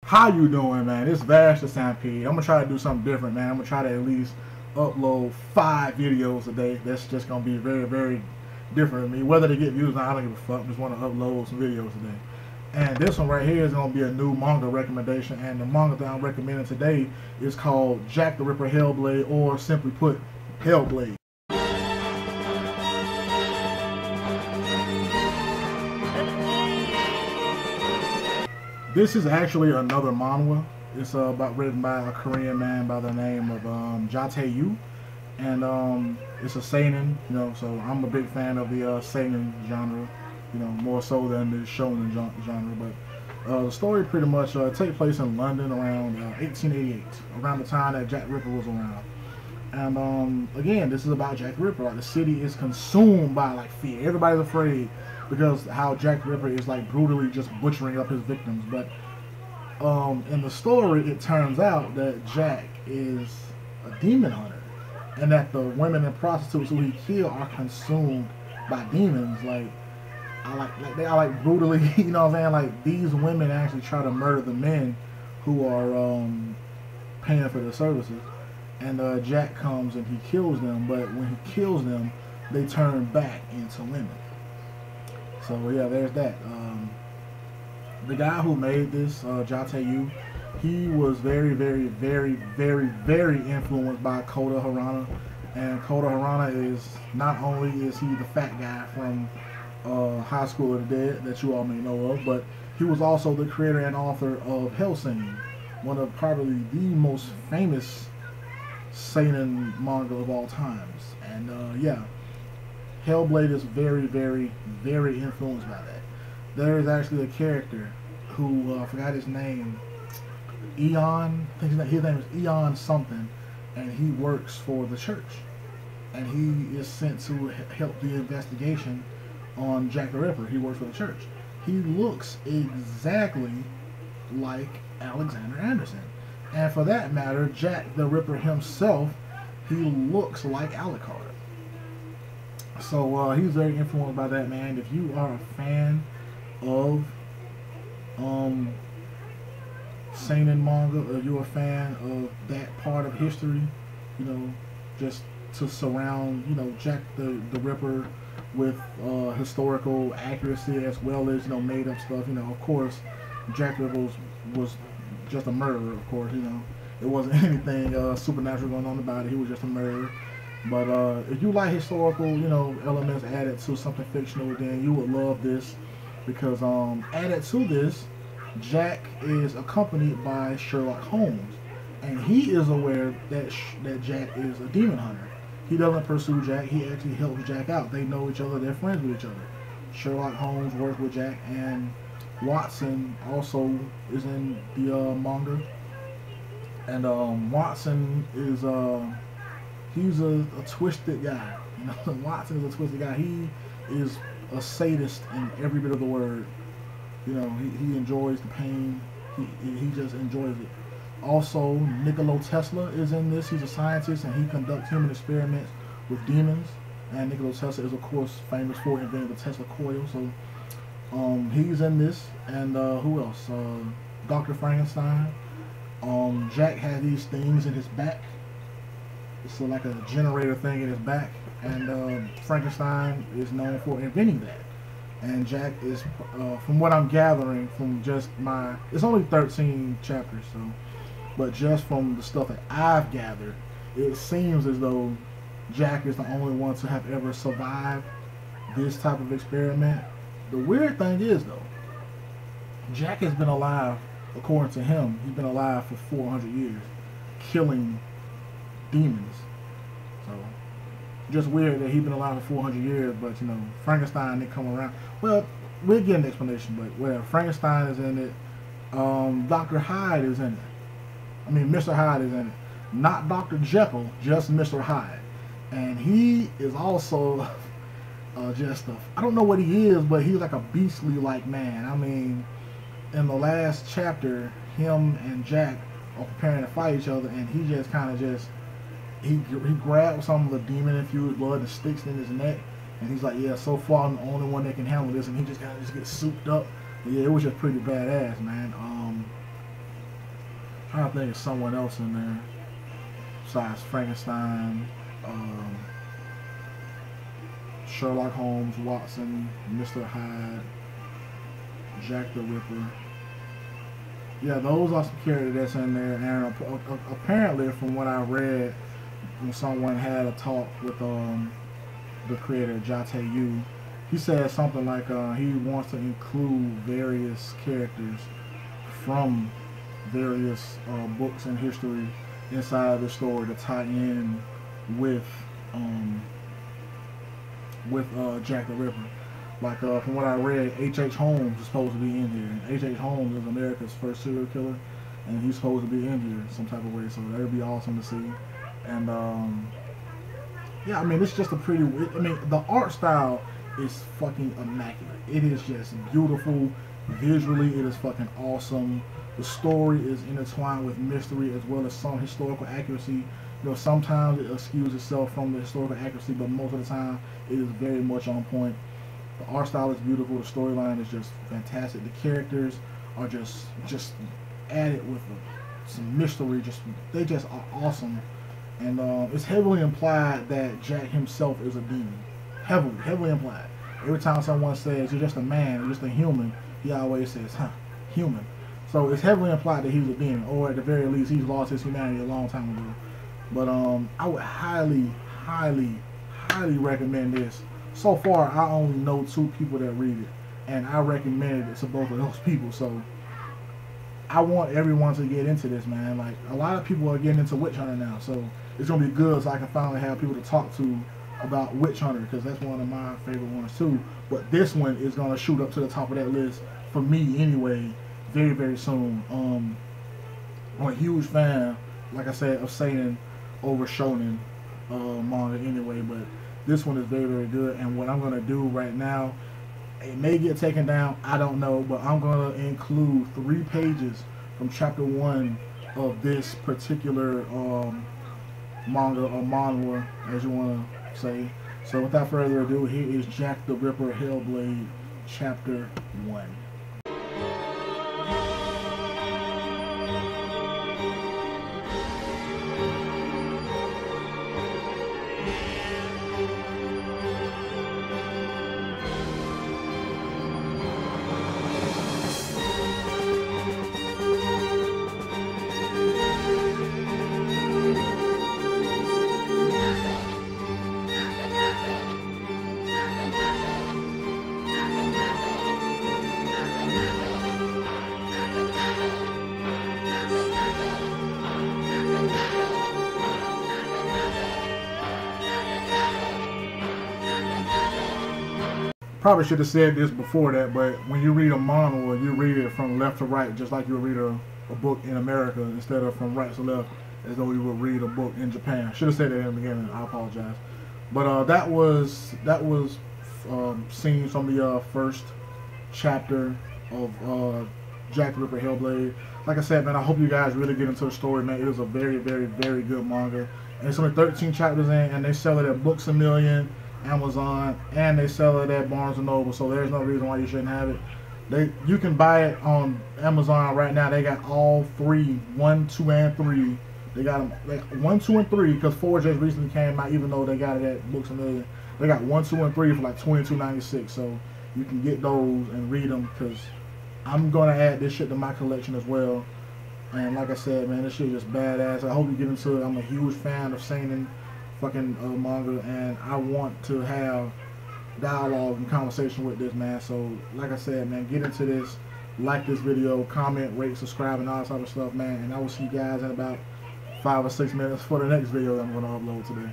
How you doing, man? It's Vash the Stampede. I'm gonna try to do something different, man. I'm gonna try to at least upload 5 videos a day. That's just gonna be very, very different for me. Whether they get views or not, I don't give a fuck. I just want to upload some videos today. And this one right here is gonna be a new manga recommendation. And the manga that I'm recommending today is called Jack the Ripper Hellblade, or simply put, Hellblade. This is actually another manhwa. It's written by a Korean man by the name of Yu, and it's a seinen. So I'm a big fan of the seinen genre. More so than the shonen genre. But the story pretty much takes place in London around 1888, around the time that Jack the Ripper was around. And again, this is about Jack the Ripper. Like, the city is consumed by like fear. Everybody's afraid because how Jack the Ripper is like brutally just butchering up his victims. But in the story, it turns out that Jack is a demon hunter, and that the women and prostitutes who he killed are consumed by demons. They are like brutally, you know what I'm saying? Like, these women actually try to murder the men who are paying for their services. And Jack comes and he kills them, but when he kills them, they turn back into women. So yeah, there's that. The guy who made this, Yu, he was very, very, very, very, very influenced by Kota Hirana. And Kota Hirana is, not only is he the fat guy from High School of the Dead that you all may know of, but he was also the creator and author of Hellblade, one of probably the most famous seinen manga of all times. And yeah, Hellblade is very, very, very influenced by that. There is actually a character who I forgot his name, Eon. I think his name is Eon something, and he works for the church, and he is sent to help the investigation on Jack the Ripper. He works for the church. He looks exactly like Alexander Anderson. And for that matter, Jack the Ripper himself, he looks like Alucard. So he's very influenced by that, man. If you are a fan of seinen manga, or you're a fan of that part of history, just to surround, Jack the Ripper with historical accuracy as well as, made up stuff. Of course, Jack the Ripper was just a murderer, of course. It wasn't anything supernatural going on about it. He was just a murderer. But if you like historical, elements added to something fictional, then you would love this, because added to this, Jack is accompanied by Sherlock Holmes, and he is aware that Jack is a demon hunter. He doesn't pursue Jack. He actually helps Jack out. They know each other. They're friends with each other. Sherlock Holmes works with Jack, and Watson also is in the manga. And Watson is he's a twisted guy. Watson is a twisted guy. He is a sadist in every bit of the word. He enjoys the pain. He just enjoys it. Also, Nikola Tesla is in this. He's a scientist, and he conducts human experiments with demons. And Nikola Tesla is, of course, famous for inventing the Tesla coil. So he's in this. And who else? Dr. Frankenstein. Jack had these things in his back. It's like a generator thing in his back, and Frankenstein is known for inventing that. And Jack is, from what I'm gathering from just it's only 13 chapters, so, but just from the stuff that I've gathered, it seems as though Jack is the only one to have ever survived this type of experiment. The weird thing is, though, Jack has been alive, according to him, he's been alive for 400 years, killing demons. So just weird that he's been alive for 400 years, but Frankenstein didn't come around. Well, we'll get an explanation, but where Frankenstein is in it, Dr. Hyde is in it. I mean, Mr. Hyde is in it. Not Dr. Jekyll, just Mr. Hyde. And he is also I don't know what he is, but he's like a beastly like man. I mean, in the last chapter, him and Jack are preparing to fight each other, and he just kind of he grabbed some of the demon-infused blood and sticks it in his neck, and he's like, yeah, so far I'm the only one that can handle this, and he just kind of gets souped up. But yeah, it was just pretty badass, man. I don't think it's someone else in there besides Frankenstein, Sherlock Holmes, Watson, Mr. Hyde, Jack the Ripper. Yeah, those are some characters that's in there, and apparently, from what I read, when someone had a talk with the creator Jate Yu, he said something like he wants to include various characters from various books and history inside the story to tie in with Jack the Ripper. Like from what I read, H.H. Holmes is supposed to be in here. H.H. Holmes is America's first serial killer, and he's supposed to be in here some type of way. So that would be awesome to see. And yeah, I mean, it's just a pretty. I mean, the art style is fucking immaculate. It is just beautiful visually. It is fucking awesome. The story is intertwined with mystery as well as some historical accuracy. You know, sometimes it excuses itself from the historical accuracy, but most of the time it is very much on point. The art style is beautiful. The storyline is just fantastic. The characters are just added with some mystery. They just are awesome. And it's heavily implied that Jack himself is a demon. Heavily implied. Every time someone says you're just a man, you're just a human, he always says, huh, human. So it's heavily implied that he's a demon, or at the very least, he's lost his humanity a long time ago. But I would highly recommend this. So far, I only know 2 people that read it, and I recommended it to both of those people. So I want everyone to get into this, man. Like, a lot of people are getting into Witch Hunter now, so it's gonna be good. So I can finally have people to talk to about Witch Hunter, because that's one of my favorite ones too. But this one is gonna shoot up to the top of that list for me anyway, very soon. I'm a huge fan, like I said, of seinen over shonen manga anyway, but this one is very good. And what I'm gonna do right now, it may get taken down, I don't know, but I'm gonna include 3 pages from chapter 1 of this particular manga or manhwa, as you want to say. So without further ado, here is Jack the Ripper Hellblade chapter 1. Probably should have said this before that, but when you read a manhwa, you read it from left to right, just like you would read a book in America, instead of from right to left, as though you would read a book in Japan. Should have said that in the beginning. I apologize. But that was scenes from the first chapter of Jack the Ripper Hellblade. Like I said, man, I hope you guys really get into the story, man. It is a very good manga, and it's only 13 chapters in, and they sell it at Books A Million, Amazon, and they sell it at Barnes & Noble, so there's no reason why you shouldn't have it. You can buy it on Amazon right now. They got all 3, 1, 2, and 3. They got them, like 1, 2, and 3, because 4 just recently came out, even though they got it at Books A Million. They got 1, 2, and 3 for like $22.96, so you can get those and read them, because I'm going to add this shit to my collection as well. And like I said, man, this shit is just badass. I hope you get into it. I'm a huge fan of seinen fucking manga, and I want to have dialogue and conversation with this, man. So like I said, man, get into this, like this video, comment, rate, subscribe, and all that type of stuff, man. And I will see you guys in about 5 or 6 minutes for the next video that I'm going to upload today.